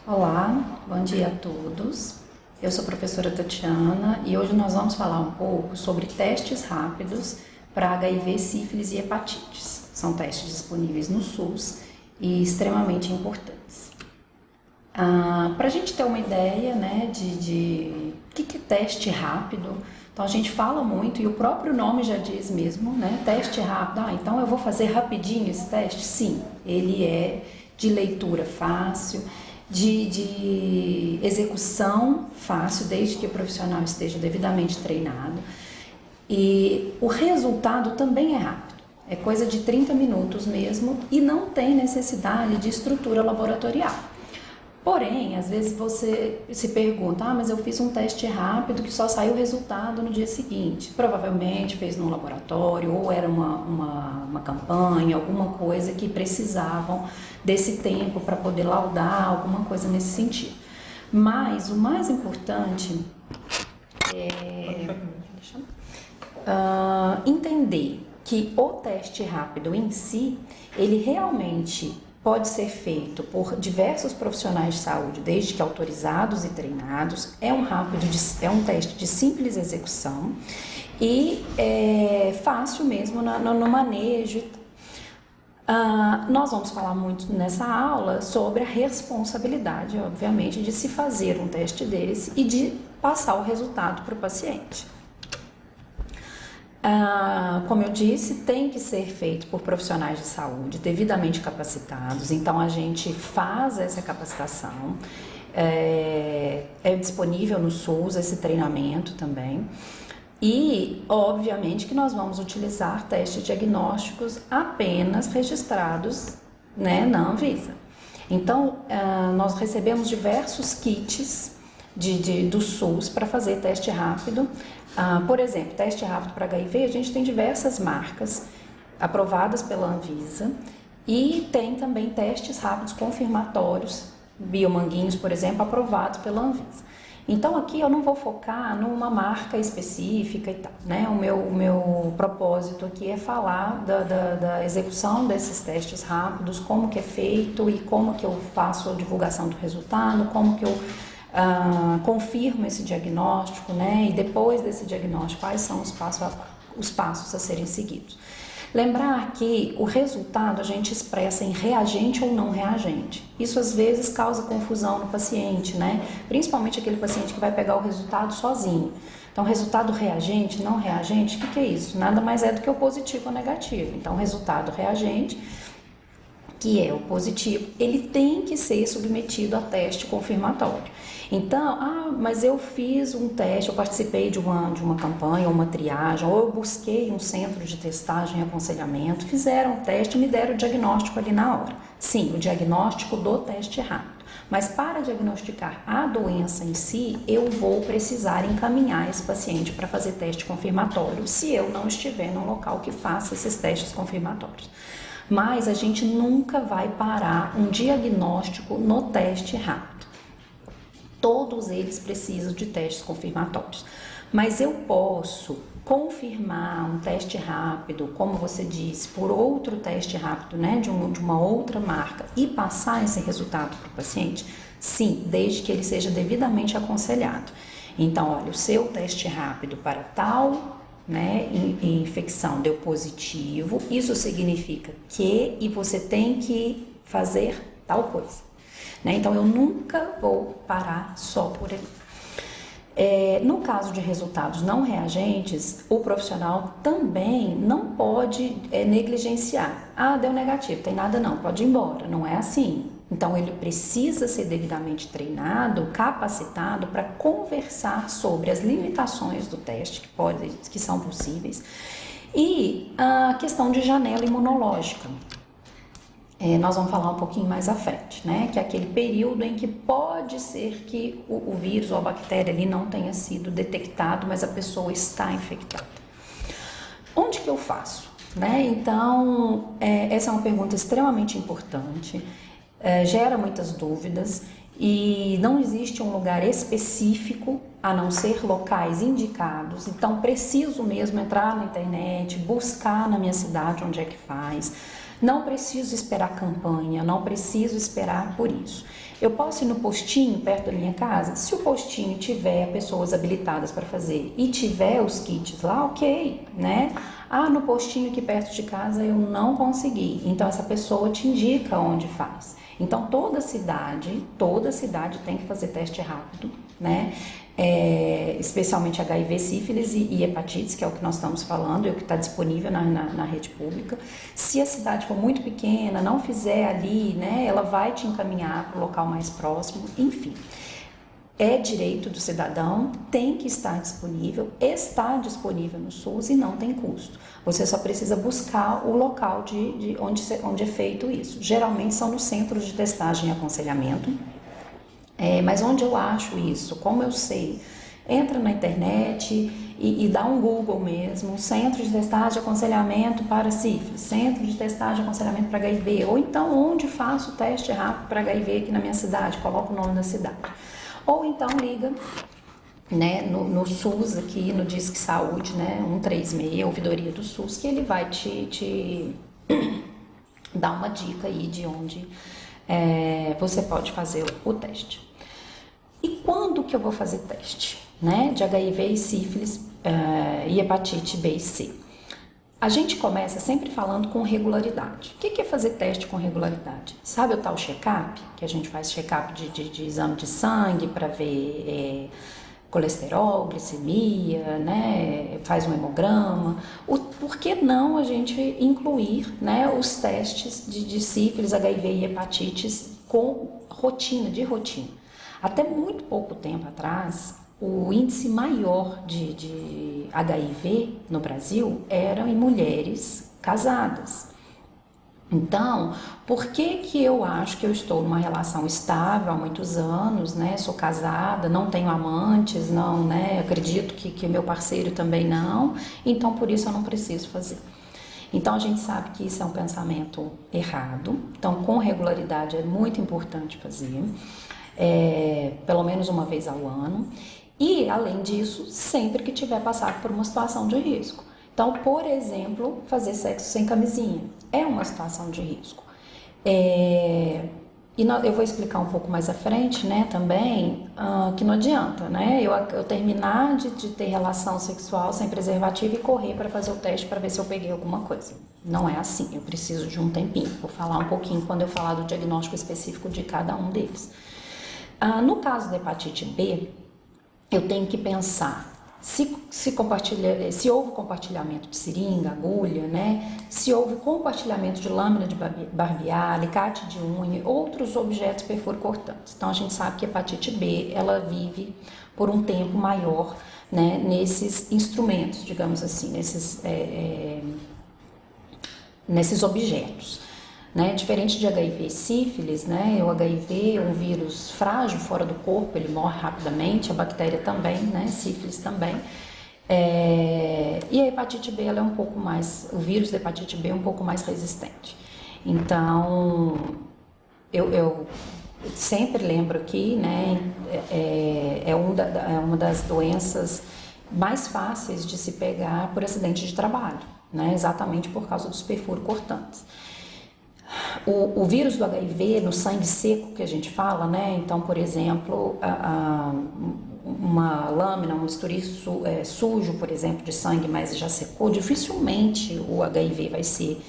Olá, bom dia a todos. Eu sou a professora Tatiana e hoje nós vamos falar um pouco sobre testes rápidos para HIV, sífilis e hepatites. São testes disponíveis no SUS e extremamente importantes. Para a gente ter uma ideia, né, de o que é teste rápido, então a gente fala muito e o próprio nome já diz mesmo, né, teste rápido. Então eu vou fazer rapidinho esse teste? Sim, ele é de leitura fácil, de execução fácil, desde que o profissional esteja devidamente treinado. E o resultado também é rápido, é coisa de 30 minutos mesmo e não tem necessidade de estrutura laboratorial. Porém, às vezes você se pergunta, mas eu fiz um teste rápido que só saiu o resultado no dia seguinte. Provavelmente fez num laboratório ou era uma campanha, alguma coisa que precisavam desse tempo para poder laudar, alguma coisa nesse sentido. Mas o mais importante é entender que o teste rápido em si, ele realmente pode ser feito por diversos profissionais de saúde, desde que autorizados e treinados. É um teste de simples execução e é fácil mesmo no manejo. Nós vamos falar muito nessa aula sobre a responsabilidade, obviamente, de se fazer um teste desse e de passar o resultado para o paciente. Como eu disse, tem que ser feito por profissionais de saúde devidamente capacitados, então a gente faz essa capacitação, é disponível no SUS esse treinamento também. E, obviamente, que nós vamos utilizar testes diagnósticos apenas registrados, né, na Anvisa. Então, nós recebemos diversos kits do SUS para fazer teste rápido. Por exemplo, teste rápido para HIV, a gente tem diversas marcas aprovadas pela Anvisa e tem também testes rápidos confirmatórios, Biomanguinhos, por exemplo, aprovados pela Anvisa. Então aqui eu não vou focar numa marca específica e tal, né? O meu propósito aqui é falar da execução desses testes rápidos, como que é feito e como que eu faço a divulgação do resultado, como que eu confirmo esse diagnóstico, né? E depois desse diagnóstico, quais são os passos a serem seguidos. Lembrar que o resultado a gente expressa em reagente ou não reagente. Isso às vezes causa confusão no paciente, né? Principalmente aquele paciente que vai pegar o resultado sozinho. Então, resultado reagente, não reagente, o que é isso? Nada mais é do que o positivo ou negativo. Então, resultado reagente, que é o positivo, ele tem que ser submetido a teste confirmatório. Então, mas eu fiz um teste, eu participei de uma campanha, uma triagem, ou eu busquei um centro de testagem e aconselhamento, fizeram o teste e me deram o diagnóstico ali na hora. Sim, o diagnóstico do teste rápido. Mas para diagnosticar a doença em si, eu vou precisar encaminhar esse paciente para fazer teste confirmatório, se eu não estiver no local que faça esses testes confirmatórios. Mas a gente nunca vai parar um diagnóstico no teste rápido. Todos eles precisam de testes confirmatórios. Mas eu posso confirmar um teste rápido, como você disse, por outro teste rápido, né, de uma outra marca e passar esse resultado para o paciente? Sim, desde que ele seja devidamente aconselhado. Então, olha, o seu teste rápido para tal, né, infecção deu positivo, isso significa que e você tem que fazer tal coisa. Né? Então, eu nunca vou parar só por aí. No caso de resultados não reagentes, o profissional também não pode negligenciar. Deu negativo, tem nada não, pode ir embora. Não é assim. Então, ele precisa ser devidamente treinado, capacitado para conversar sobre as limitações do teste que são possíveis e a questão de janela imunológica. Nós vamos falar um pouquinho mais à frente, né? Que é aquele período em que pode ser que o vírus ou a bactéria ali não tenha sido detectado, mas a pessoa está infectada. Onde que eu faço? Né? Então, essa é uma pergunta extremamente importante, gera muitas dúvidas e não existe um lugar específico a não ser locais indicados. Então, preciso mesmo entrar na internet, buscar na minha cidade onde é que faz. Não preciso esperar campanha, não preciso esperar por isso. Eu posso ir no postinho perto da minha casa? Se o postinho tiver pessoas habilitadas para fazer e tiver os kits lá, ok, né? Ah, no postinho aqui perto de casa eu não consegui. Então essa pessoa te indica onde faz. Então toda cidade tem que fazer teste rápido, né? Especialmente HIV, sífilis e hepatites, que é o que nós estamos falando, é o que está disponível na rede pública. Se a cidade for muito pequena, não fizer ali, né, ela vai te encaminhar para o local mais próximo, enfim. É direito do cidadão, tem que estar disponível, está disponível no SUS e não tem custo. Você só precisa buscar o local de onde é feito isso. Geralmente são nos centros de testagem e aconselhamento. Mas onde eu acho isso? Como eu sei? Entra na internet e dá um Google mesmo, Centro de Testagem e Aconselhamento para sífilis, Centro de Testagem e Aconselhamento para HIV, ou então onde faço o teste rápido para HIV aqui na minha cidade, coloca o nome da cidade. Ou então liga, né, no SUS aqui, no Disque Saúde, né, 136, ouvidoria do SUS, que ele vai te dar uma dica aí de onde você pode fazer o teste. E quando que eu vou fazer teste, né, de HIV e sífilis e hepatite B e C? A gente começa sempre falando com regularidade. O que é fazer teste com regularidade? Sabe o tal check-up? Que a gente faz check-up de exame de sangue para ver colesterol, glicemia, né? Faz um hemograma. Por que não a gente incluir, né, os testes de sífilis, HIV e hepatites com rotina? Até muito pouco tempo atrás, o índice maior de HIV no Brasil era em mulheres casadas. Então, por que eu acho que eu estou numa relação estável há muitos anos, né? Sou casada, não tenho amantes, não, né? Acredito que meu parceiro também não, então por isso eu não preciso fazer. Então a gente sabe que isso é um pensamento errado, então com regularidade é muito importante fazer. Pelo menos uma vez ao ano, e além disso, sempre que tiver passado por uma situação de risco. Então, por exemplo, fazer sexo sem camisinha é uma situação de risco. Eu vou explicar um pouco mais à frente, né, também, que não adianta, né, eu terminar de ter relação sexual sem preservativo e correr para fazer o teste para ver se eu peguei alguma coisa. Não é assim, eu preciso de um tempinho. Vou falar um pouquinho quando eu falar do diagnóstico específico de cada um deles. No caso da hepatite B, eu tenho que pensar se houve compartilhamento de seringa, agulha, né? Se houve compartilhamento de lâmina de barbear, alicate de unha, outros objetos perfuro-cortantes. Então a gente sabe que a hepatite B ela vive por um tempo maior, né, nesses instrumentos, digamos assim, nesses objetos. Né? Diferente de HIV e sífilis, né? O HIV é um vírus frágil fora do corpo, ele morre rapidamente, a bactéria também, né? Sífilis também. E a hepatite B ela é um pouco mais, o vírus da hepatite B é um pouco mais resistente. Então, eu sempre lembro aqui, né? É uma das doenças mais fáceis de se pegar por acidente de trabalho, né? Exatamente por causa dos perfuro cortantes. O vírus do HIV no sangue seco que a gente fala, né? Então, por exemplo, uma lâmina, um bisturi sujo, por exemplo, de sangue, mas já secou, dificilmente o HIV vai ser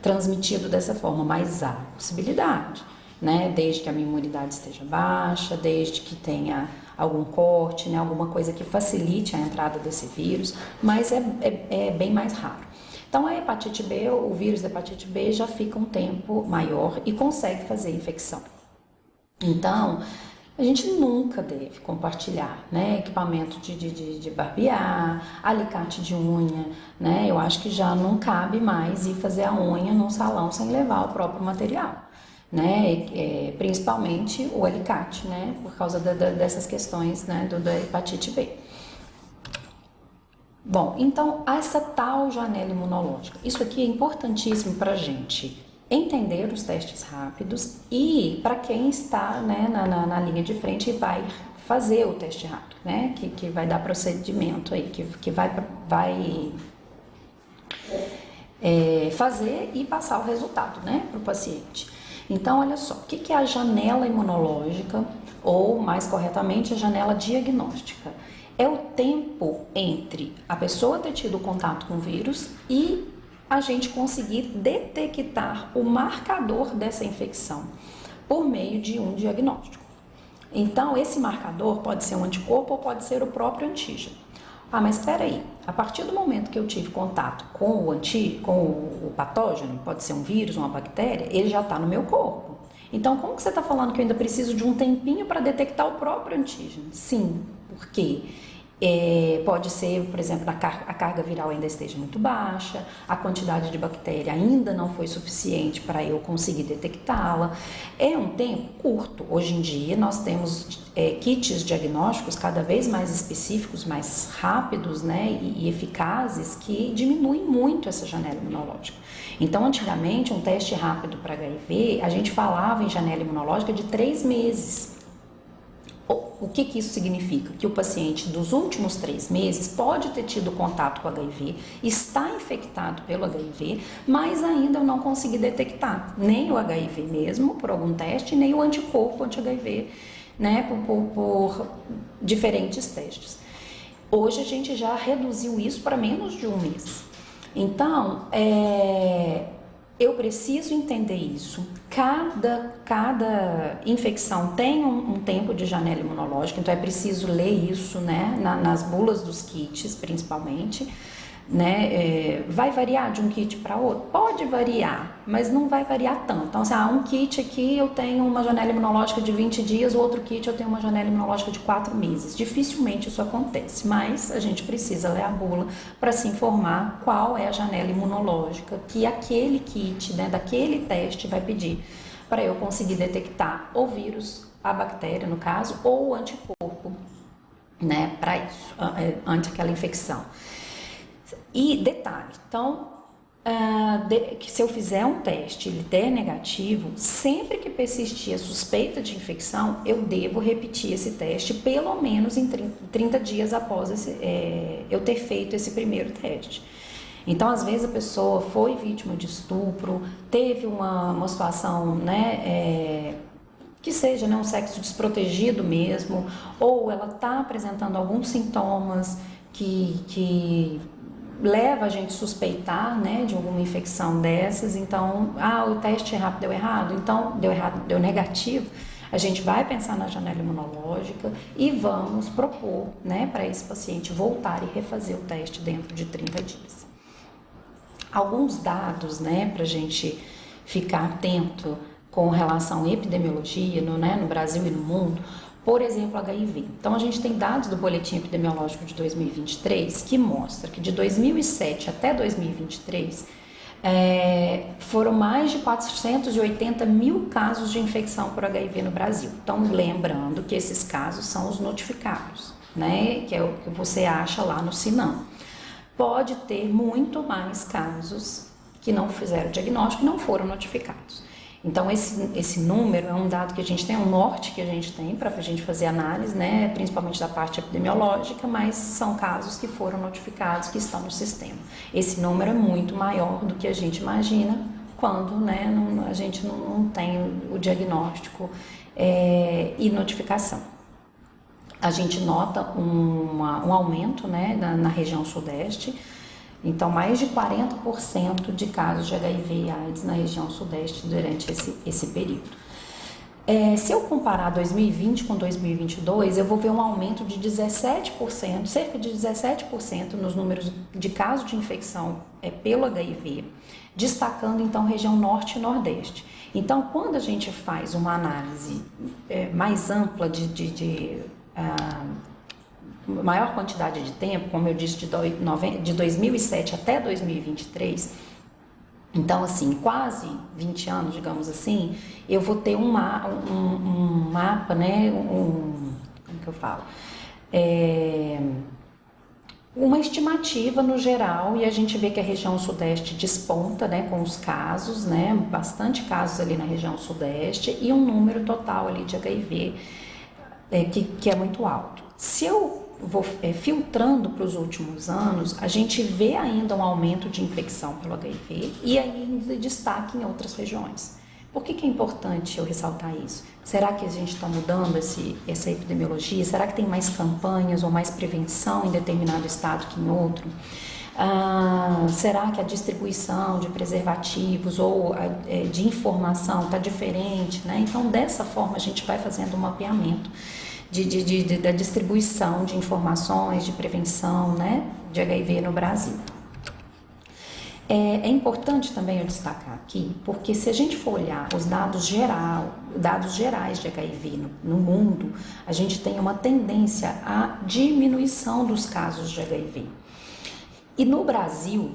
transmitido dessa forma, mas há possibilidade, né? Desde que a minha imunidade esteja baixa, desde que tenha algum corte, né? Alguma coisa que facilite a entrada desse vírus, mas é bem mais raro. Então, a hepatite B, o vírus da hepatite B já fica um tempo maior e consegue fazer infecção. Então, a gente nunca deve compartilhar, né, equipamento de barbear, alicate de unha, né? Eu acho que já não cabe mais ir fazer a unha num salão sem levar o próprio material, né? Principalmente o alicate, né? Por causa dessas questões, né, da hepatite B. Bom, então essa tal janela imunológica, isso aqui é importantíssimo para a gente entender os testes rápidos e para quem está, né, na linha de frente e vai fazer o teste rápido, né, que vai dar procedimento aí, que vai fazer e passar o resultado, né, para o paciente. Então, olha só, o que é a janela imunológica, ou mais corretamente, a janela diagnóstica? É o tempo entre a pessoa ter tido contato com o vírus e a gente conseguir detectar o marcador dessa infecção por meio de um diagnóstico. Então, esse marcador pode ser um anticorpo ou pode ser o próprio antígeno. Ah, mas espera aí, a partir do momento que eu tive contato com o patógeno, pode ser um vírus, uma bactéria, ele já está no meu corpo. Então, como que você está falando que eu ainda preciso de um tempinho para detectar o próprio antígeno? Sim, porque pode ser, por exemplo, a carga viral ainda esteja muito baixa, a quantidade de bactéria ainda não foi suficiente para eu conseguir detectá-la. É um tempo curto. Hoje em dia nós temos kits diagnósticos cada vez mais específicos, mais rápidos, né, e eficazes, que diminuem muito essa janela imunológica. Então, antigamente, um teste rápido para HIV, a gente falava em janela imunológica de 3 meses. O que isso significa? Que o paciente dos últimos 3 meses pode ter tido contato com HIV, está infectado pelo HIV, mas ainda eu não consegui detectar nem o HIV mesmo, por algum teste, nem o anticorpo anti-HIV, né, por diferentes testes. Hoje a gente já reduziu isso para menos de 1 mês. Então, eu preciso entender isso. Cada infecção tem um tempo de janela imunológica, então é preciso ler isso, né, nas bulas dos kits, principalmente. Né? Vai variar de um kit para outro? Pode variar, mas não vai variar tanto. Então, assim, um kit aqui eu tenho uma janela imunológica de 20 dias, o outro kit eu tenho uma janela imunológica de 4 meses. Dificilmente isso acontece, mas a gente precisa ler a bula para se informar qual é a janela imunológica que aquele kit, né, daquele teste vai pedir para eu conseguir detectar o vírus, a bactéria no caso, ou o anticorpo, né, para isso, ante aquela infecção. E detalhe, então, que se eu fizer um teste e ele der negativo, sempre que persistir a suspeita de infecção, eu devo repetir esse teste pelo menos em 30 dias após eu ter feito esse primeiro teste. Então, às vezes a pessoa foi vítima de estupro, teve uma situação, né, que seja, né, um sexo desprotegido mesmo, ou ela está apresentando alguns sintomas que leva a gente a suspeitar, né, de alguma infecção dessas. Então, o teste rápido deu errado, então deu negativo. A gente vai pensar na janela imunológica e vamos propor, né, para esse paciente voltar e refazer o teste dentro de 30 dias. Alguns dados, né, para a gente ficar atento com relação à epidemiologia no Brasil e no mundo. Por exemplo, HIV. Então, a gente tem dados do Boletim Epidemiológico de 2023 que mostra que de 2007 até 2023 foram mais de 480 mil casos de infecção por HIV no Brasil. Então, lembrando que esses casos são os notificados, né, que é o que você acha lá no Sinam. Pode ter muito mais casos que não fizeram diagnóstico e não foram notificados. Então, esse número é um dado que a gente tem, um norte que a gente tem para a gente fazer análise, né, principalmente da parte epidemiológica, mas são casos que foram notificados, que estão no sistema. Esse número é muito maior do que a gente imagina quando, né, a gente não tem o diagnóstico e notificação. A gente nota um aumento, né, na região sudeste. Então, mais de 40% de casos de HIV e AIDS na região sudeste durante esse período. Se eu comparar 2020 com 2022, eu vou ver um aumento de 17%, cerca de 17% nos números de casos de infecção pelo HIV, destacando então região norte e nordeste. Então, quando a gente faz uma análise mais ampla de maior quantidade de tempo, como eu disse, de 2007 até 2023, então, assim, quase 20 anos, digamos assim, eu vou ter um mapa, né, como que eu falo? Uma estimativa no geral, e a gente vê que a região sudeste desponta, né, com os casos, né, bastante casos ali na região sudeste e um número total ali de HIV que é muito alto. Se eu vou filtrando para os últimos anos, a gente vê ainda um aumento de infecção pelo HIV e ainda destaque em outras regiões. Por que é importante eu ressaltar isso? Será que a gente está mudando essa epidemiologia? Será que tem mais campanhas ou mais prevenção em determinado estado que em outro? Será que a distribuição de preservativos ou de informação está diferente, né? Então, dessa forma, a gente vai fazendo um mapeamento da distribuição de informações, de prevenção, né, de HIV no Brasil. É importante também eu destacar aqui, porque se a gente for olhar os dados gerais de HIV no mundo, a gente tem uma tendência à diminuição dos casos de HIV. E no Brasil,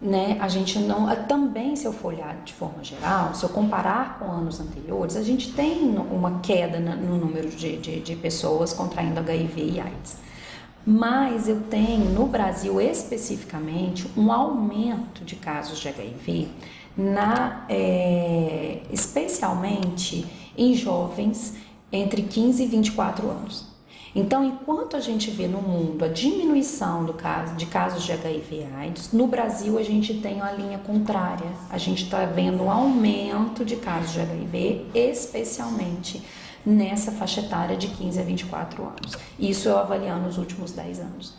né, a gente não, também se eu for olhar de forma geral, se eu comparar com anos anteriores, a gente tem uma queda no número de pessoas contraindo HIV e AIDS. Mas eu tenho no Brasil especificamente um aumento de casos de HIV, especialmente em jovens entre 15 e 24 anos. Então, enquanto a gente vê no mundo a diminuição de casos de HIV e AIDS, no Brasil a gente tem uma linha contrária. A gente está vendo um aumento de casos de HIV, especialmente nessa faixa etária de 15 a 24 anos. Isso eu avaliando os últimos 10 anos.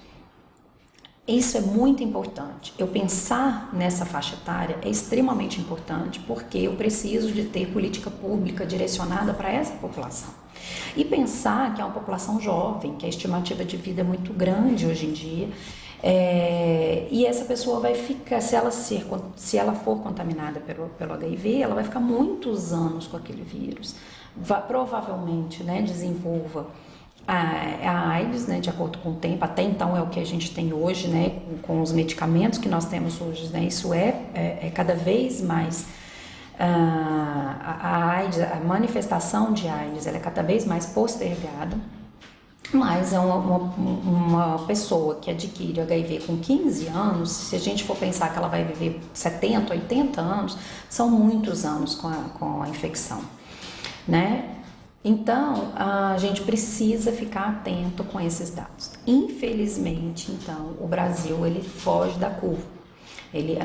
Isso é muito importante. Eu pensar nessa faixa etária é extremamente importante porque eu preciso de ter política pública direcionada para essa população. E pensar que é uma população jovem, que a estimativa de vida é muito grande hoje em dia, e essa pessoa vai ficar, se ela for contaminada pelo HIV, ela vai ficar muitos anos com aquele vírus. Provavelmente, né, desenvolva a AIDS, né, de acordo com o tempo. Até então é o que a gente tem hoje, né, com os medicamentos que nós temos hoje, né, isso é cada vez mais a AIDS, a manifestação de AIDS, ela é cada vez mais postergada. Mas é uma pessoa que adquire HIV com 15 anos, se a gente for pensar que ela vai viver 70, 80 anos, são muitos anos com a infecção, né? Então, a gente precisa ficar atento com esses dados. Infelizmente, então, o Brasil, ele foge da curva.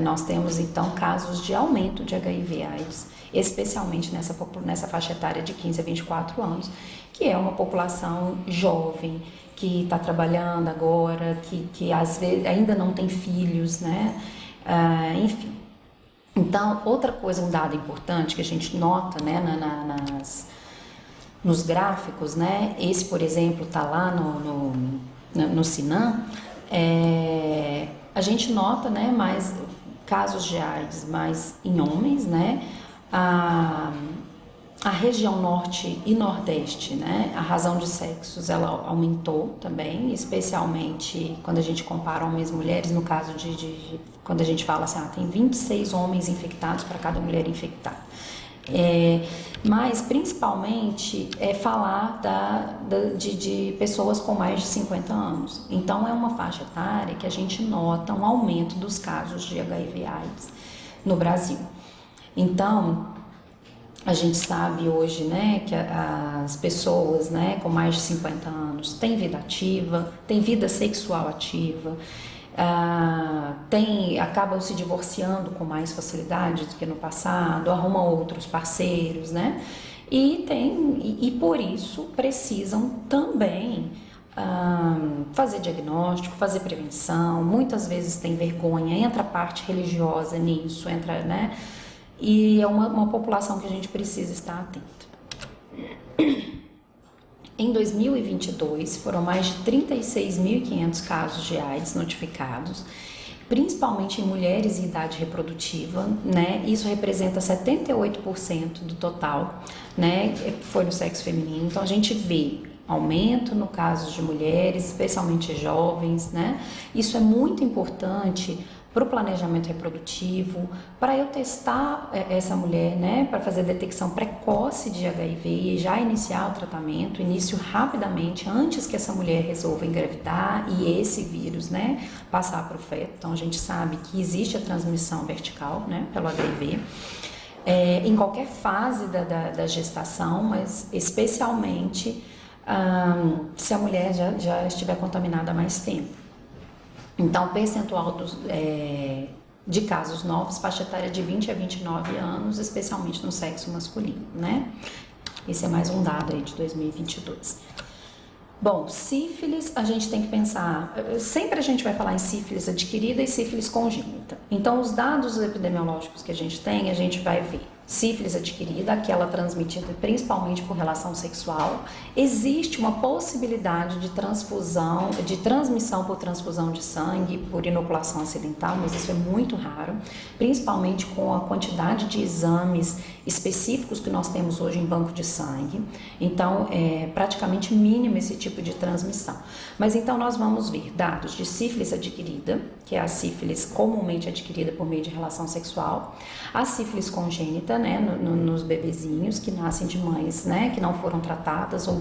Nós temos, então, casos de aumento de HIV/AIDS, especialmente nessa faixa etária de 15 a 24 anos, que é uma população jovem, que está trabalhando agora, que às vezes ainda não tem filhos, né? Enfim. Então, outra coisa, um dado importante que a gente nota, né, nos gráficos, né? Esse, por exemplo, está lá no Sinan, a gente nota, né, mais casos de AIDS mais em homens, né? A região norte e nordeste, né? A razão de sexos, ela aumentou também, especialmente quando a gente compara homens e mulheres, no caso quando a gente fala assim, tem 26 homens infectados para cada mulher infectada. Mas principalmente falar de pessoas com mais de 50 anos. Então é uma faixa etária que a gente nota um aumento dos casos de HIV/AIDS no Brasil. Então a gente sabe hoje, né, que as pessoas, né, com mais de 50 anos têm vida ativa, têm vida sexual ativa, acabam se divorciando com mais facilidade do que no passado, arrumam outros parceiros, né? E por isso precisam também fazer diagnóstico, fazer prevenção. Muitas vezes tem vergonha, entra a parte religiosa nisso, né? E é uma população que a gente precisa estar atento. Em 2022, foram mais de 36.500 casos de AIDS notificados, principalmente em mulheres em idade reprodutiva, né? Isso representa 78% do total, né? Foi no sexo feminino. Então, a gente vê aumento no caso de mulheres, especialmente jovens, né? Isso é muito importante para o planejamento reprodutivo, para eu testar essa mulher, né, para fazer detecção precoce de HIV e já iniciar o tratamento, início rapidamente, antes que essa mulher resolva engravidar e esse vírus, né, passar para o feto. Então a gente sabe que existe a transmissão vertical, né, pelo HIV, em qualquer fase da gestação, mas especialmente se a mulher já estiver contaminada há mais tempo. Então, o percentual de casos novos, faixa etária de 20 a 29 anos, especialmente no sexo masculino, né? Esse é mais um dado aí de 2022. Bom, sífilis, a gente tem que pensar, sempre a gente vai falar em sífilis adquirida e sífilis congênita. Então, os dados epidemiológicos que a gente tem, a gente vai ver sífilis adquirida, aquela transmitida principalmente por relação sexual. Existe uma possibilidade de transmissão por transfusão de sangue, por inoculação acidental, mas isso é muito raro, principalmente com a quantidade de exames específicos que nós temos hoje em banco de sangue. Então, é praticamente mínimo esse tipo de transmissão. Mas então nós vamos ver dados de sífilis adquirida, que é a sífilis comumente adquirida por meio de relação sexual, a sífilis congênita, né, nos bebezinhos que nascem de mães, né, que não foram tratadas ou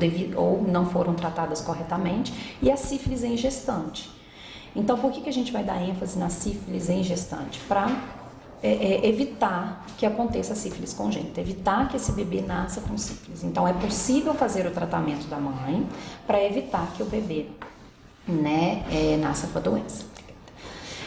não foram tratadas corretamente, e a sífilis em gestante. Então, por que a gente vai dar ênfase na sífilis em gestante? Para evitar que aconteça a sífilis congênita, evitar que esse bebê nasça com sífilis. Então, é possível fazer o tratamento da mãe para evitar que o bebê, né, nasça com a doença.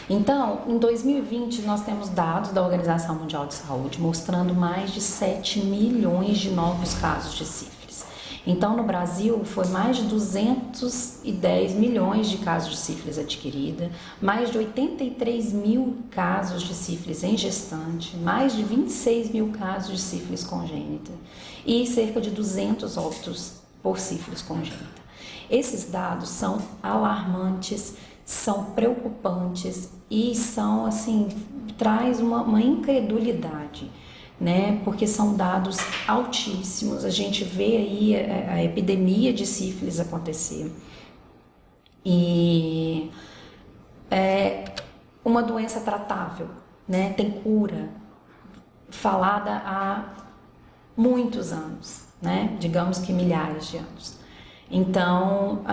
Então, em 2020, nós temos dados da Organização Mundial de Saúde mostrando mais de 7 milhões de novos casos de sífilis. Então, no Brasil, foi mais de 210 milhões de casos de sífilis adquirida, mais de 83 mil casos de sífilis em gestante, mais de 26 mil casos de sífilis congênita e cerca de 200 óbitos por sífilis congênita. Esses dados são alarmantes, são preocupantes e são, assim, traz uma incredulidade, né? Porque são dados altíssimos. A gente vê aí a epidemia de sífilis acontecer e é uma doença tratável, né? Tem cura, falada há muitos anos, né? Digamos que milhares de anos. Então,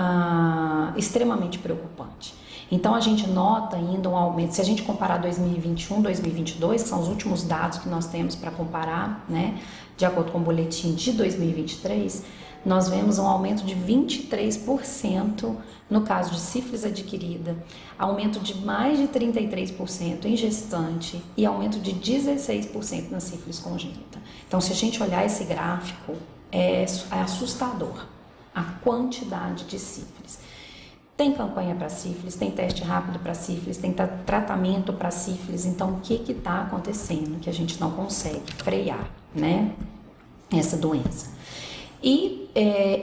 extremamente preocupante. Então, a gente nota ainda um aumento, se a gente comparar 2021, 2022, que são os últimos dados que nós temos para comparar, né, de acordo com o boletim de 2023, nós vemos um aumento de 23% no caso de sífilis adquirida, aumento de mais de 33% em gestante e aumento de 16% na sífilis congênita. Então, se a gente olhar esse gráfico, é assustador a quantidade de sífilis. Tem campanha para sífilis, tem teste rápido para sífilis, tem tratamento para sífilis. Então, o que está acontecendo que a gente não consegue frear, né, essa doença? E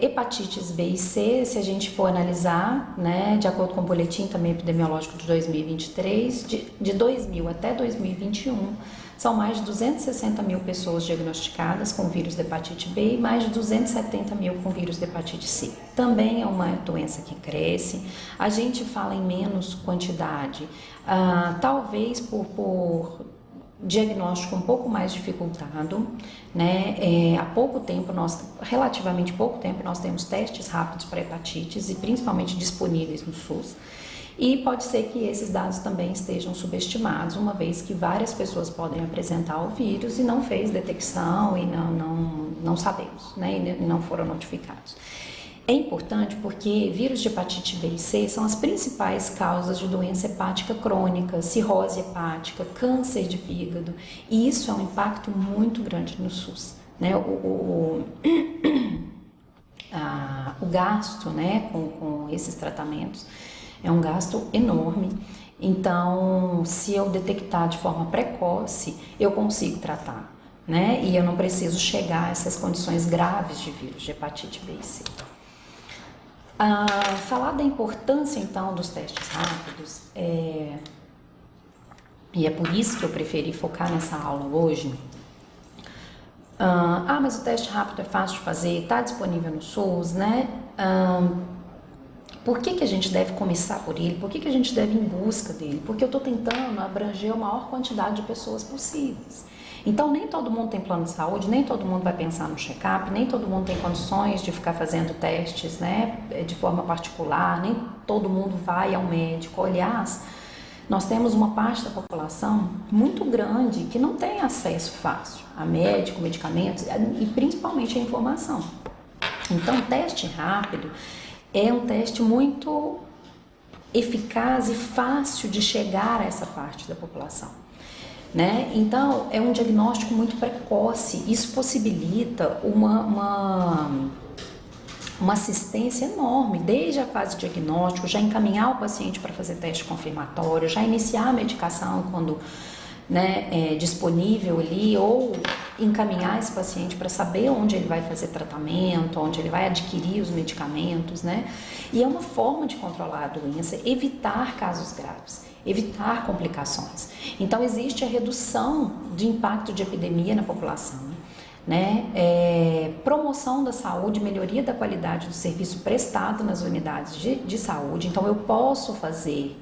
hepatites B e C, se a gente for analisar, né, de acordo com o boletim também epidemiológico de 2023, de 2000 até 2021, são mais de 260 mil pessoas diagnosticadas com vírus de hepatite B e mais de 270 mil com vírus de hepatite C. Também é uma doença que cresce, a gente fala em menos quantidade, talvez por diagnóstico um pouco mais dificultado, né? Há pouco tempo, relativamente pouco tempo, nós temos testes rápidos para hepatites e principalmente disponíveis no SUS. E pode ser que esses dados também estejam subestimados, uma vez que várias pessoas podem apresentar o vírus e não fez detecção e não sabemos, né? E não foram notificados. É importante porque vírus de hepatite B e C são as principais causas de doença hepática crônica, cirrose hepática, câncer de fígado, e isso é um impacto muito grande no SUS, né? O gasto, né, com esses tratamentos é um gasto enorme. Então, se eu detectar de forma precoce, eu consigo tratar, né? E eu não preciso chegar a essas condições graves de vírus de hepatite B e C. Falar da importância, então, dos testes rápidos, e é por isso que eu preferi focar nessa aula hoje. Mas o teste rápido é fácil de fazer, está disponível no SUS, né? Por que a gente deve começar por ele? Por que a gente deve ir em busca dele? Porque eu estou tentando abranger a maior quantidade de pessoas possíveis. Então, nem todo mundo tem plano de saúde, nem todo mundo vai pensar no check-up, nem todo mundo tem condições de ficar fazendo testes, né, de forma particular, nem todo mundo vai ao médico. Aliás, nós temos uma parte da população muito grande que não tem acesso fácil a médico, medicamentos e principalmente a informação. Então, o teste rápido é um teste muito eficaz e fácil de chegar a essa parte da população, né? Então, é um diagnóstico muito precoce. Isso possibilita uma assistência enorme, desde a fase de diagnóstico, já encaminhar o paciente para fazer teste confirmatório, já iniciar a medicação quando, né, é disponível ali, ou encaminhar esse paciente para saber onde ele vai fazer tratamento, onde ele vai adquirir os medicamentos, né? E é uma forma de controlar a doença, evitar casos graves, evitar complicações. Então, existe a redução de impacto de epidemia na população, né? Promoção da saúde, melhoria da qualidade do serviço prestado nas unidades de saúde. Então, eu posso fazer,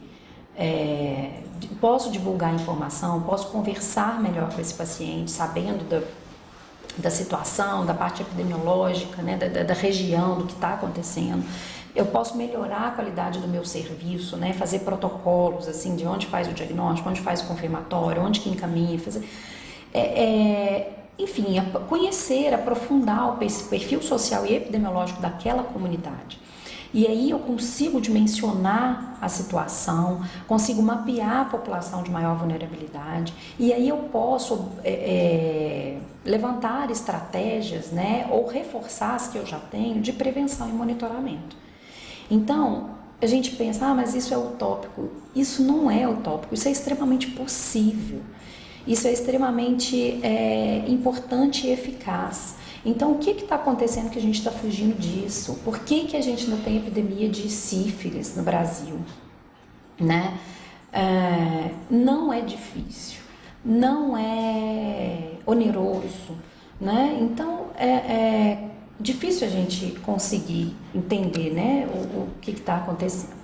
posso divulgar informação, posso conversar melhor com esse paciente, sabendo da situação, da parte epidemiológica, né? da região, do que está acontecendo. Eu posso melhorar a qualidade do meu serviço, né? Fazer protocolos, assim, de onde faz o diagnóstico, onde faz o confirmatório, onde que encaminha, fazer... Enfim, conhecer, aprofundar o perfil social e epidemiológico daquela comunidade. E aí eu consigo dimensionar a situação, consigo mapear a população de maior vulnerabilidade, e aí eu posso levantar estratégias, né, ou reforçar as que eu já tenho de prevenção e monitoramento. Então, a gente pensa, mas isso é utópico. Isso não é utópico, isso é extremamente possível. Isso é extremamente importante e eficaz. Então, o que está acontecendo que a gente está fugindo disso? Por que a gente não tem epidemia de sífilis no Brasil? Né? Não é difícil, não é oneroso, né? Então, é difícil a gente conseguir entender, né, o que está acontecendo.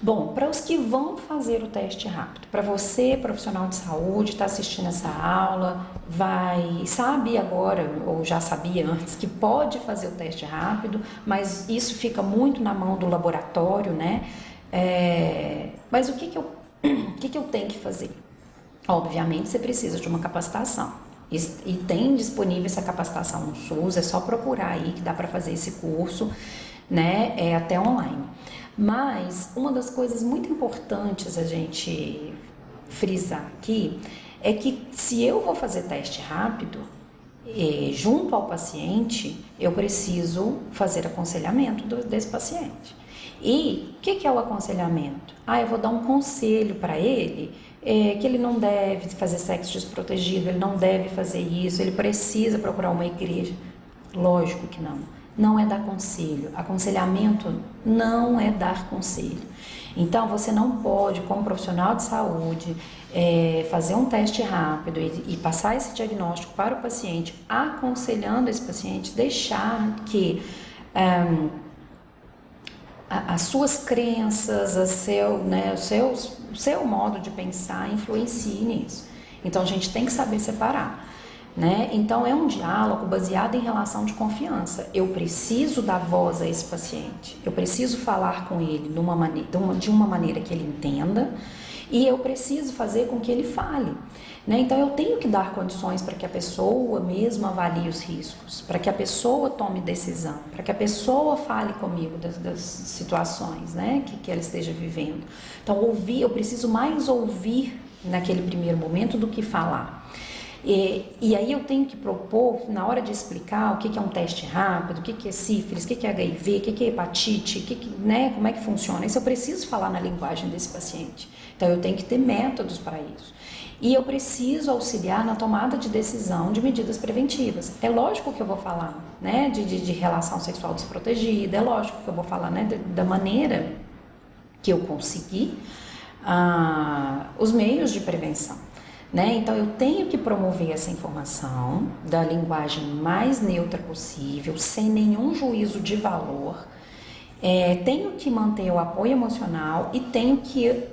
Bom, para os que vão fazer o teste rápido, para você, profissional de saúde, está assistindo essa aula, sabe agora, ou já sabia antes, que pode fazer o teste rápido, mas isso fica muito na mão do laboratório, né? Mas o que eu tenho que fazer? Obviamente, você precisa de uma capacitação. E tem disponível essa capacitação no SUS, é só procurar aí que dá para fazer esse curso, né? Até online. Mas uma das coisas muito importantes a gente frisar aqui é que se eu vou fazer teste rápido, junto ao paciente, eu preciso fazer aconselhamento desse paciente. E o que é o aconselhamento? Eu vou dar um conselho para ele, que ele não deve fazer sexo desprotegido, ele não deve fazer isso, ele precisa procurar uma igreja. Lógico que não. Não é dar conselho. Aconselhamento não é dar conselho. Então, você não pode, como profissional de saúde, fazer um teste rápido e passar esse diagnóstico para o paciente, aconselhando esse paciente, deixar que as suas crenças, o seu modo de pensar influencie nisso. Então, a gente tem que saber separar. Né? Então, é um diálogo baseado em relação de confiança. Eu preciso dar voz a esse paciente, eu preciso falar com ele de uma maneira que ele entenda, e eu preciso fazer com que ele fale. Né? Então, eu tenho que dar condições para que a pessoa mesmo avalie os riscos, para que a pessoa tome decisão, para que a pessoa fale comigo das situações, né, que ela esteja vivendo. Então, eu preciso mais ouvir naquele primeiro momento do que falar. E aí eu tenho que propor, na hora de explicar o que é um teste rápido, o que é sífilis, o que é HIV, o que é hepatite, né, como é que funciona. Isso eu preciso falar na linguagem desse paciente. Então eu tenho que ter métodos para isso. E eu preciso auxiliar na tomada de decisão de medidas preventivas. É lógico que eu vou falar, né, de relação sexual desprotegida, é lógico que eu vou falar, né, da maneira que eu conseguir os meios de prevenção. Né? Então, eu tenho que promover essa informação da linguagem mais neutra possível, sem nenhum juízo de valor, Tenho que manter o apoio emocional e tenho que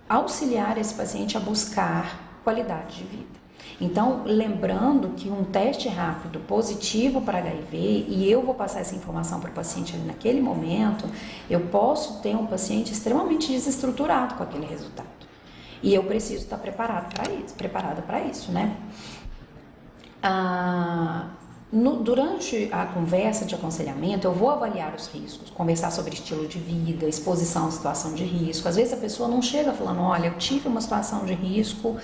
auxiliar esse paciente a buscar qualidade de vida. Então, lembrando que um teste rápido positivo para HIV, e eu vou passar essa informação para o paciente ali naquele momento, eu posso ter um paciente extremamente desestruturado com aquele resultado. E eu preciso estar preparada para isso, né? Durante a conversa de aconselhamento, eu vou avaliar os riscos, conversar sobre estilo de vida, exposição à situação de risco. Às vezes a pessoa não chega falando, olha, eu tive uma situação de risco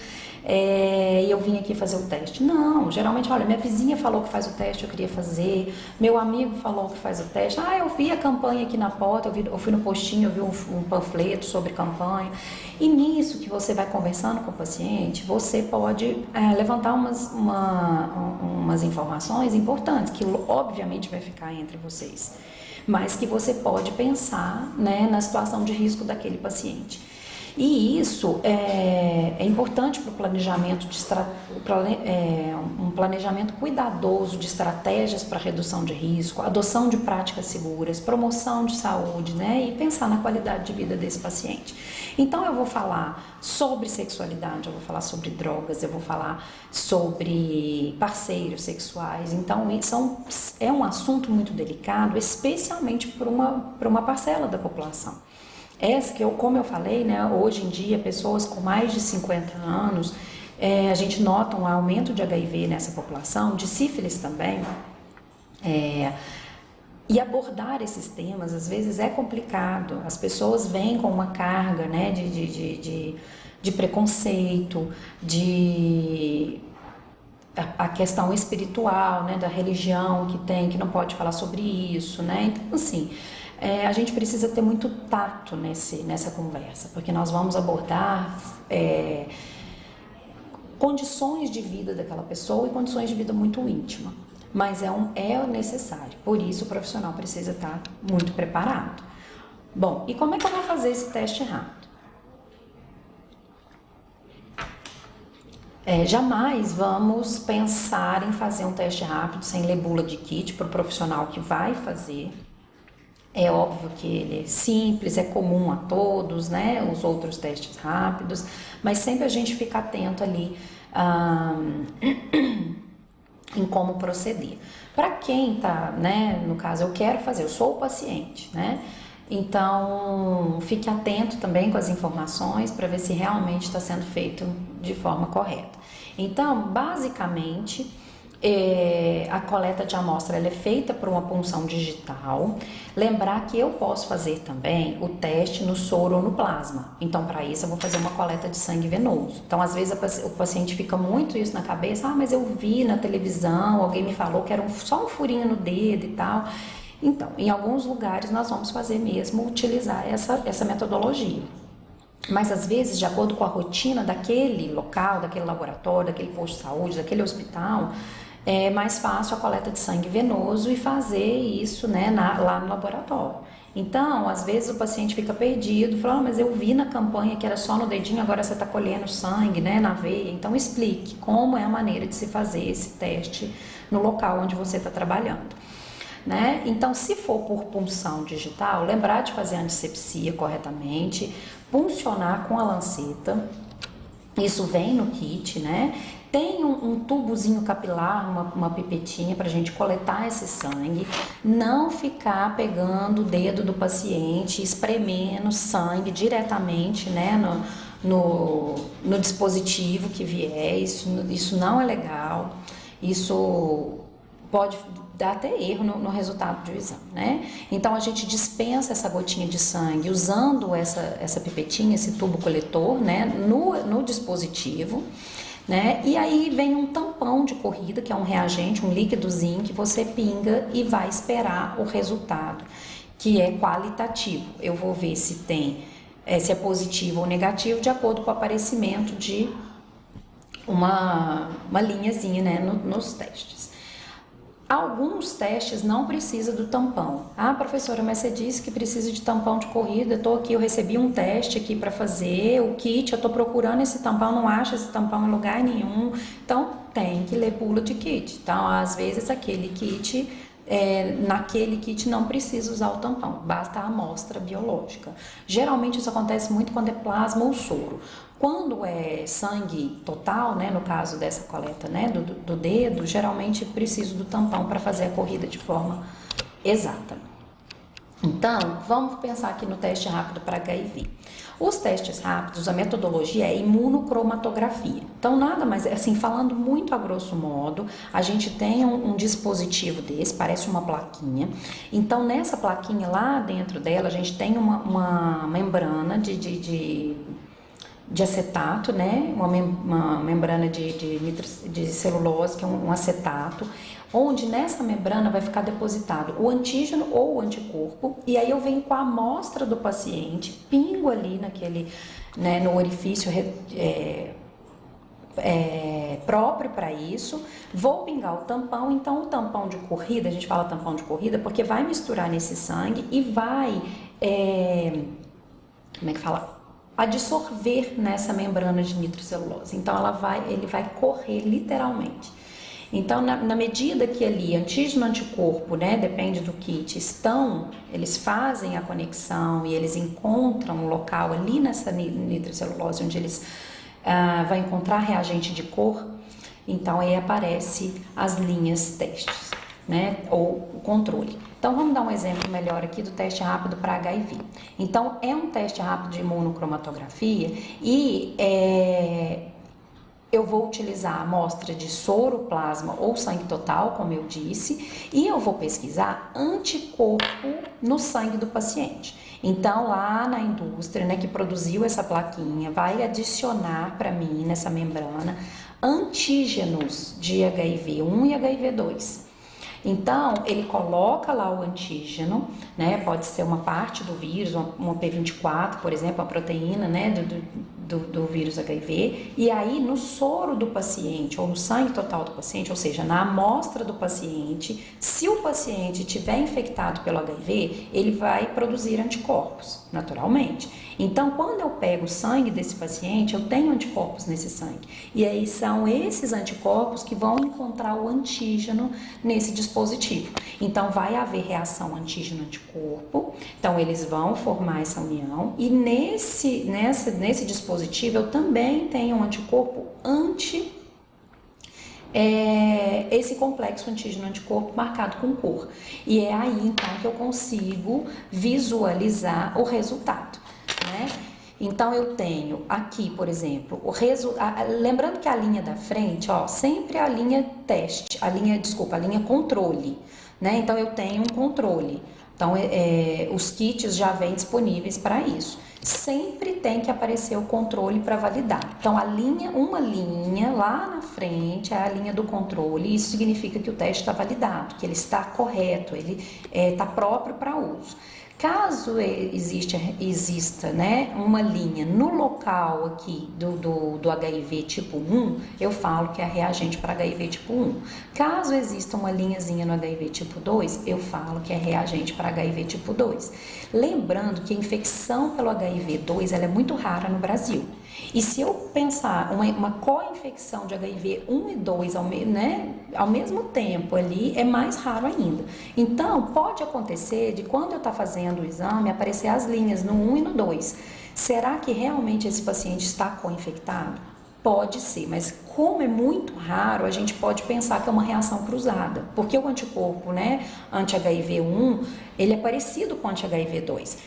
e eu vim aqui fazer o teste. Não, geralmente, olha, minha vizinha falou que faz o teste, eu queria fazer, meu amigo falou que faz o teste, eu vi a campanha aqui na porta, eu fui no postinho, eu vi um panfleto sobre campanha. E nisso que você vai conversando com o paciente, você pode levantar umas informações importantes, que obviamente vai ficar entre vocês, mas que você pode pensar, né, na situação de risco daquele paciente. E isso é importante para o planejamento um planejamento cuidadoso de estratégias para redução de risco, adoção de práticas seguras, promoção de saúde, né? E pensar na qualidade de vida desse paciente. Então eu vou falar sobre sexualidade, eu vou falar sobre drogas, eu vou falar sobre parceiros sexuais. Então é um assunto muito delicado, especialmente para uma parcela da população. Como eu falei, né, hoje em dia, pessoas com mais de 50 anos, a gente nota um aumento de HIV nessa população, de sífilis também, e abordar esses temas, às vezes, é complicado. As pessoas vêm com uma carga, né, de preconceito, a questão espiritual, né, da religião que não pode falar sobre isso, né, então, assim... a gente precisa ter muito tato nessa conversa, porque nós vamos abordar condições de vida daquela pessoa e condições de vida muito íntima, mas é necessário, por isso o profissional precisa estar muito preparado. Bom, e como é que eu vou fazer esse teste rápido? Jamais vamos pensar em fazer um teste rápido sem ler bula de kit para o profissional que vai fazer. É óbvio que ele é simples, é comum a todos, né? Os outros testes rápidos, mas sempre a gente fica atento ali em como proceder. Para quem tá, né? No caso, eu quero fazer, eu sou o paciente, né? Então, fique atento também com as informações para ver se realmente está sendo feito de forma correta. Então, basicamente... a coleta de amostra ela é feita por uma punção digital. Lembrar que eu posso fazer também o teste no soro ou no plasma. Então, para isso, eu vou fazer uma coleta de sangue venoso. Então, às vezes, o paciente fica muito isso na cabeça. Mas eu vi na televisão, alguém me falou que era só um furinho no dedo e tal. Então, em alguns lugares, nós vamos fazer mesmo, utilizar essa metodologia. Mas, às vezes, de acordo com a rotina daquele local, daquele laboratório, daquele posto de saúde, daquele hospital... é mais fácil a coleta de sangue venoso e fazer isso, né, lá no laboratório. Então, às vezes o paciente fica perdido, fala, mas eu vi na campanha que era só no dedinho, agora você está colhendo sangue, né, na veia. Então, explique como é a maneira de se fazer esse teste no local onde você está trabalhando. Né? Então, se for por punção digital, lembrar de fazer a antisepsia corretamente, puncionar com a lanceta, isso vem no kit, né? Tem um tubozinho capilar, uma pipetinha para a gente coletar esse sangue, não ficar pegando o dedo do paciente, espremendo sangue diretamente, né, no dispositivo que vier, isso não é legal, isso pode dar até erro no resultado do exame, né? Então a gente dispensa essa gotinha de sangue usando essa pipetinha, esse tubo coletor, né, no dispositivo. Né? E aí vem um tampão de corrida, que é um reagente, um líquidozinho que você pinga e vai esperar o resultado, que é qualitativo. Eu vou ver se é positivo ou negativo de acordo com o aparecimento de uma linhazinha, né, nos testes. Alguns testes não precisam do tampão. Ah, professora, mas você disse que precisa de tampão de corrida, eu recebi um teste aqui para fazer, o kit, eu estou procurando esse tampão, não acho esse tampão em lugar nenhum. Então, tem que ler bula de kit. Então, às vezes, aquele kit naquele kit não precisa usar o tampão, basta a amostra biológica. Geralmente isso acontece muito quando é plasma ou soro. Quando é sangue total, né, no caso dessa coleta, né, do dedo, geralmente preciso do tampão para fazer a corrida de forma exata. Então, vamos pensar aqui no teste rápido para HIV. Os testes rápidos, a metodologia é imunocromatografia. Então, nada mais, assim, falando muito a grosso modo, a gente tem um dispositivo desse, parece uma plaquinha. Então, nessa plaquinha lá dentro dela, a gente tem uma membrana de acetato, né? Uma membrana de celulose, que é um acetato, onde nessa membrana vai ficar depositado o antígeno ou o anticorpo, e aí eu venho com a amostra do paciente, pingo ali naquele, né, no orifício próprio para isso, vou pingar o tampão. Então o tampão de corrida, a gente fala tampão de corrida porque vai misturar nesse sangue e vai, como é que fala? Adsorver nessa membrana de nitrocelulose. Então ele vai correr literalmente. Então, na medida que ali antígeno, anticorpo, né, depende do kit, eles fazem a conexão e eles encontram um local ali nessa nitrocelulose onde eles vão encontrar reagente de cor, então aí aparece as linhas testes, né, ou o controle. Então, vamos dar um exemplo melhor aqui do teste rápido para HIV. Então, é um teste rápido de imunocromatografia e eu vou utilizar a amostra de soro, plasma ou sangue total, como eu disse, e eu vou pesquisar anticorpo no sangue do paciente. Então, lá na indústria, né, que produziu essa plaquinha, vai adicionar para mim, nessa membrana, antígenos de HIV1 e HIV2. Então, ele coloca lá o antígeno, né? Pode ser uma parte do vírus, uma P24, por exemplo, a proteína, né, do vírus HIV, e aí no soro do paciente ou no sangue total do paciente, ou seja, na amostra do paciente, se o paciente estiver infectado pelo HIV, ele vai produzir anticorpos, naturalmente. Então, quando eu pego o sangue desse paciente, eu tenho anticorpos nesse sangue. E aí são esses anticorpos que vão encontrar o antígeno nesse dispositivo. Então, vai haver reação antígeno-anticorpo. Então, eles vão formar essa união. E nesse dispositivo, eu também tenho um anticorpo esse complexo antígeno-anticorpo marcado com cor. E é aí, então, que eu consigo visualizar o resultado, né? Então, eu tenho aqui, por exemplo, lembrando que a linha da frente, ó, sempre a linha teste, a linha controle, né? Então, eu tenho um controle. Então, os kits já vêm disponíveis para isso. Sempre tem que aparecer o controle para validar. Então, uma linha lá na frente é a linha do controle. Isso significa que o teste está validado, que ele está correto, ele está próprio para uso. Caso exista, né, uma linha no local aqui do HIV tipo 1, eu falo que é reagente para HIV tipo 1. Caso exista uma linhazinha no HIV tipo 2, eu falo que é reagente para HIV tipo 2. Lembrando que a infecção pelo HIV 2 ela é muito rara no Brasil. E se eu pensar uma co-infecção de HIV 1 e 2 ao mesmo tempo ali, é mais raro ainda. Então, pode acontecer de quando eu estou fazendo o exame, aparecer as linhas no 1 e no 2. Será que realmente esse paciente está co-infectado? Pode ser, mas como é muito raro, a gente pode pensar que é uma reação cruzada, porque o anticorpo, né, anti-HIV1, ele é parecido com o anti-HIV2.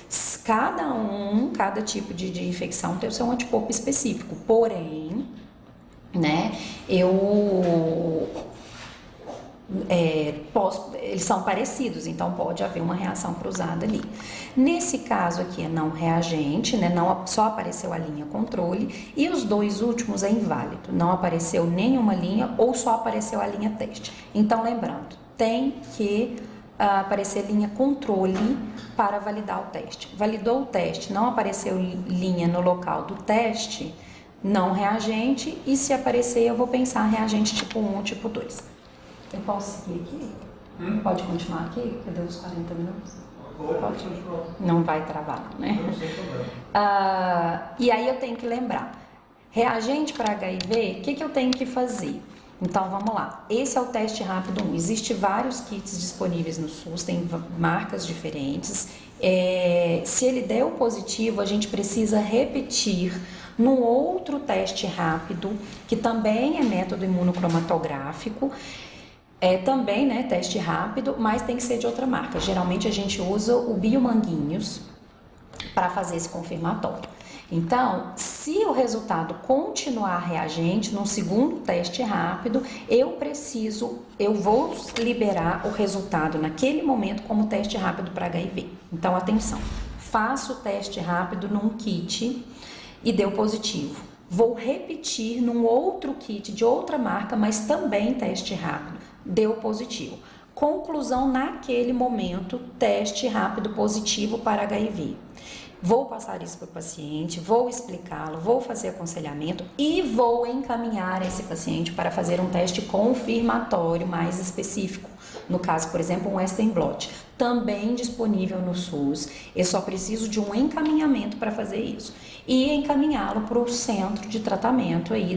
Cada tipo de infecção tem o seu anticorpo específico, porém, né, eles são parecidos, então pode haver uma reação cruzada ali. Nesse caso aqui é não reagente, né? Só apareceu a linha controle, e os dois últimos é inválido, não apareceu nenhuma linha ou só apareceu a linha teste. Então, lembrando, tem que aparecer linha controle para validar o teste. Validou o teste, não apareceu linha no local do teste, não reagente, e se aparecer eu vou pensar reagente tipo 1 ou tipo 2. Eu posso seguir aqui? Pode continuar aqui? Cadê os 40 minutos? Pode. Não vai travar, né? Não, sem problema. E aí eu tenho que lembrar. Reagente para HIV, o que eu tenho que fazer? Então vamos lá, esse é o teste rápido 1. Existem vários kits disponíveis no SUS, tem marcas diferentes. Se ele der o positivo, a gente precisa repetir num outro teste rápido, que também é método imunocromatográfico. Também, né, teste rápido, mas tem que ser de outra marca. Geralmente a gente usa o Biomanguinhos para fazer esse confirmatório. Então, se o resultado continuar reagente no segundo teste rápido, eu vou liberar o resultado naquele momento como teste rápido para HIV. Então, atenção, faço o teste rápido num kit e deu positivo. Vou repetir num outro kit de outra marca, mas também teste rápido, deu positivo. Conclusão naquele momento, teste rápido positivo para HIV. Vou passar isso para o paciente, vou explicá-lo, vou fazer aconselhamento e vou encaminhar esse paciente para fazer um teste confirmatório mais específico. No caso, por exemplo, um Western blot, também disponível no SUS. Eu só preciso de um encaminhamento para fazer isso. E encaminhá-lo para o centro de tratamento aí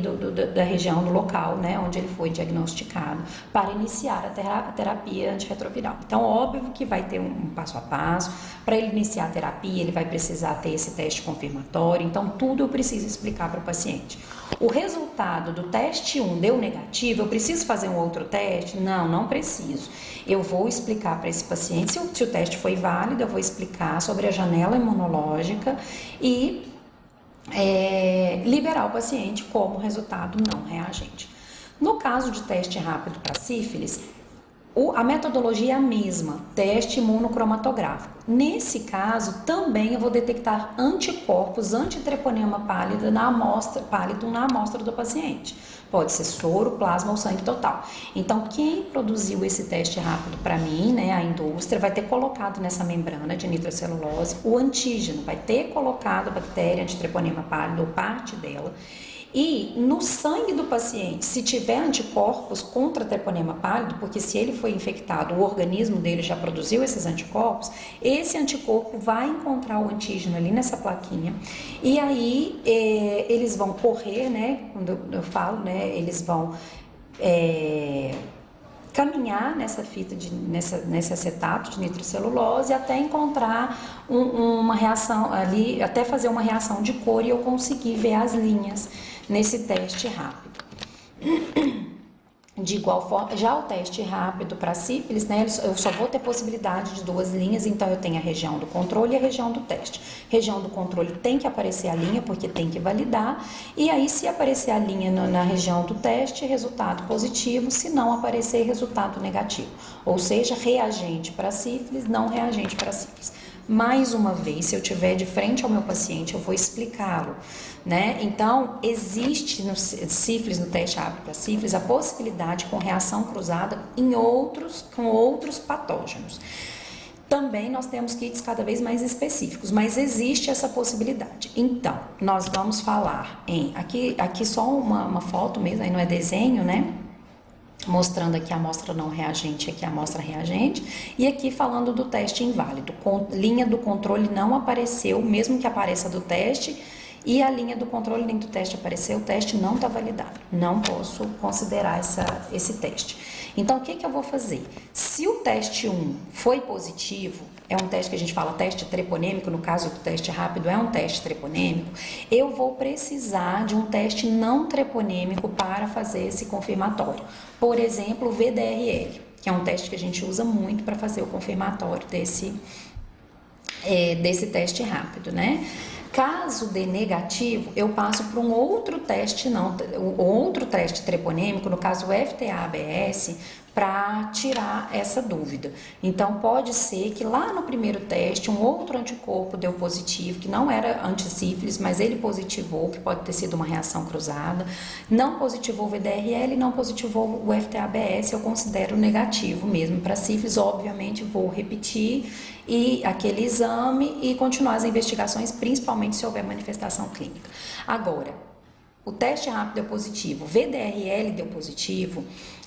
da região, do local, né, onde ele foi diagnosticado, para iniciar a terapia antirretroviral. Então, óbvio que vai ter um passo a passo. Para ele iniciar a terapia, ele vai precisar ter esse teste confirmatório. Então, tudo eu preciso explicar para o paciente. O resultado do teste 1 deu negativo, eu preciso fazer um outro teste? Não, não preciso. Eu vou explicar para esse paciente, se o teste foi válido, eu vou explicar sobre a janela imunológica e liberar o paciente como resultado não reagente. No caso de teste rápido para sífilis, a metodologia é a mesma, teste imunocromatográfico. Nesse caso, também eu vou detectar anticorpos antitreponema pálido na amostra do paciente. Pode ser soro, plasma ou sangue total. Então, quem produziu esse teste rápido para mim, né, a indústria, vai ter colocado nessa membrana de nitrocelulose o antígeno, vai ter colocado a bactéria antitreponema pálido ou parte dela. E no sangue do paciente, se tiver anticorpos contra treponema pálido, porque se ele foi infectado, o organismo dele já produziu esses anticorpos, esse anticorpo vai encontrar o antígeno ali nessa plaquinha e aí eles vão correr, né, quando eu falo, né, eles vão caminhar nessa fita, nesse acetato de nitrocelulose até encontrar uma reação ali, até fazer uma reação de cor e eu conseguir ver as linhas nesse teste rápido. De igual forma, já o teste rápido para sífilis, né, eu só vou ter possibilidade de 2 linhas, então eu tenho a região do controle e a região do teste. Região do controle tem que aparecer a linha, porque tem que validar, e aí se aparecer a linha na região do teste, resultado positivo, se não aparecer, resultado negativo. Ou seja, reagente para sífilis, não reagente para sífilis. Mais uma vez, se eu tiver de frente ao meu paciente, eu vou explicá-lo, né? Então, existe no sífilis, no teste rápido para sífilis, a possibilidade com reação cruzada com outros patógenos. Também nós temos kits cada vez mais específicos, mas existe essa possibilidade. Então, nós vamos falar aqui só uma foto mesmo, aí não é desenho, né? Mostrando aqui a amostra não reagente, aqui a amostra reagente, e aqui falando do teste inválido. Linha do controle não apareceu, mesmo que apareça do teste, e a linha do controle nem do teste apareceu, o teste não está validado. Não posso considerar esse teste. Então, o que eu vou fazer? Se o teste 1 foi positivo, é um teste que a gente fala teste treponêmico, no caso do teste rápido é um teste treponêmico, eu vou precisar de um teste não treponêmico para fazer esse confirmatório. Por exemplo, o VDRL, que é um teste que a gente usa muito para fazer o confirmatório desse teste rápido, né? Caso dê negativo, eu passo para um outro teste, outro teste treponêmico, no caso o FTA-ABS, para tirar essa dúvida. Então, pode ser que lá no primeiro teste, um outro anticorpo deu positivo, que não era antissífilis, mas ele positivou, que pode ter sido uma reação cruzada, não positivou o VDRL, não positivou o FTA-ABS, eu considero negativo mesmo para sífilis. Obviamente, vou repetir aquele exame e continuar as investigações, principalmente se houver manifestação clínica. Agora, o teste rápido deu positivo, o VDRL deu positivo,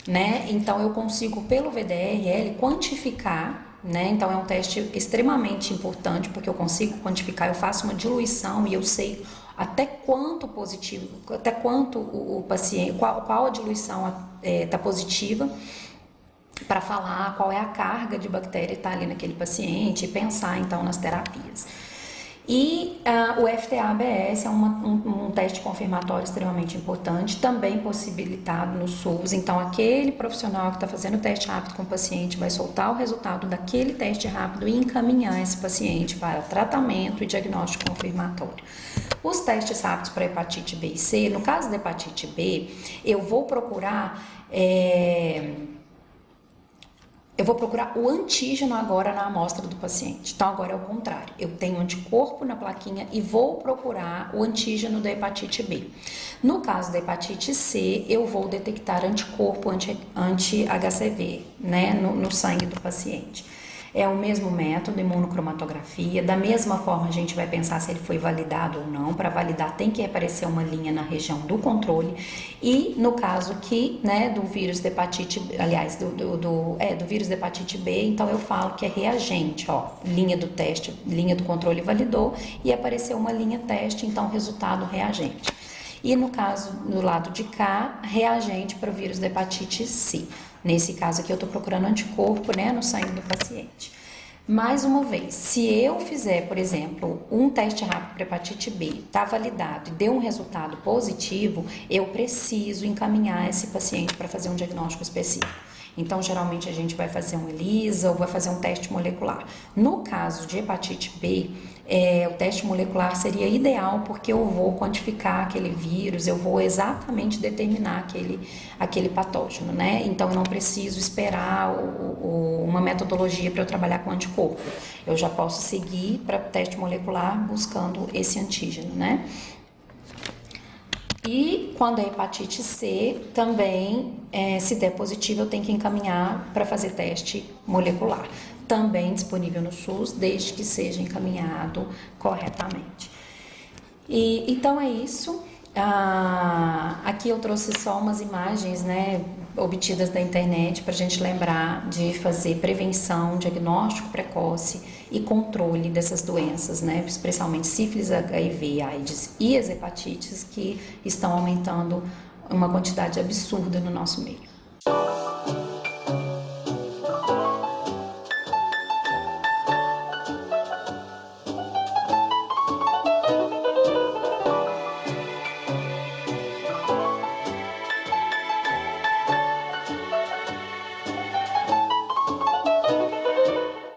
né? Então, eu consigo, pelo VDRL, quantificar, né? Então, é um teste extremamente importante, porque eu consigo quantificar, eu faço uma diluição e eu sei até quanto positivo, até quanto o paciente, qual a diluição está positiva, para falar qual é a carga de bactéria que está ali naquele paciente e pensar então nas terapias. E o FTA-ABS é um teste confirmatório extremamente importante, também possibilitado no SUS. Então, aquele profissional que está fazendo o teste rápido com o paciente vai soltar o resultado daquele teste rápido e encaminhar esse paciente para tratamento e diagnóstico confirmatório. Os testes rápidos para hepatite B e C, no caso da hepatite B, eu vou procurar o antígeno agora na amostra do paciente. Então, agora é o contrário. Eu tenho anticorpo na plaquinha e vou procurar o antígeno da hepatite B. No caso da hepatite C, eu vou detectar anticorpo anti-HCV, né, no sangue do paciente. É o mesmo método, imunocromatografia. Da mesma forma, a gente vai pensar se ele foi validado ou não. Para validar, tem que aparecer uma linha na região do controle. E no caso aqui, né, do vírus da hepatite, aliás, do vírus da hepatite B, então eu falo que é reagente, ó, linha do teste, linha do controle validou e apareceu uma linha teste, então resultado reagente. E no caso, do lado de cá, reagente para o vírus da hepatite C. Nesse caso aqui, eu estou procurando anticorpo, né, no sangue do paciente. Mais uma vez, se eu fizer, por exemplo, um teste rápido para hepatite B, está validado e deu um resultado positivo, eu preciso encaminhar esse paciente para fazer um diagnóstico específico. Então, geralmente, a gente vai fazer um ELISA ou vai fazer um teste molecular. No caso de hepatite B, o teste molecular seria ideal porque eu vou quantificar aquele vírus, eu vou exatamente determinar aquele patógeno, né? Então, eu não preciso esperar uma metodologia para eu trabalhar com anticorpo. Eu já posso seguir para teste molecular buscando esse antígeno, né? E quando é hepatite C, também, se der positivo, eu tenho que encaminhar para fazer teste molecular. Também disponível no SUS, desde que seja encaminhado corretamente. Então é isso. Aqui eu trouxe só umas imagens, né, obtidas da internet para a gente lembrar de fazer prevenção, diagnóstico precoce e controle dessas doenças, né, especialmente sífilis, HIV, AIDS e as hepatites que estão aumentando uma quantidade absurda no nosso meio.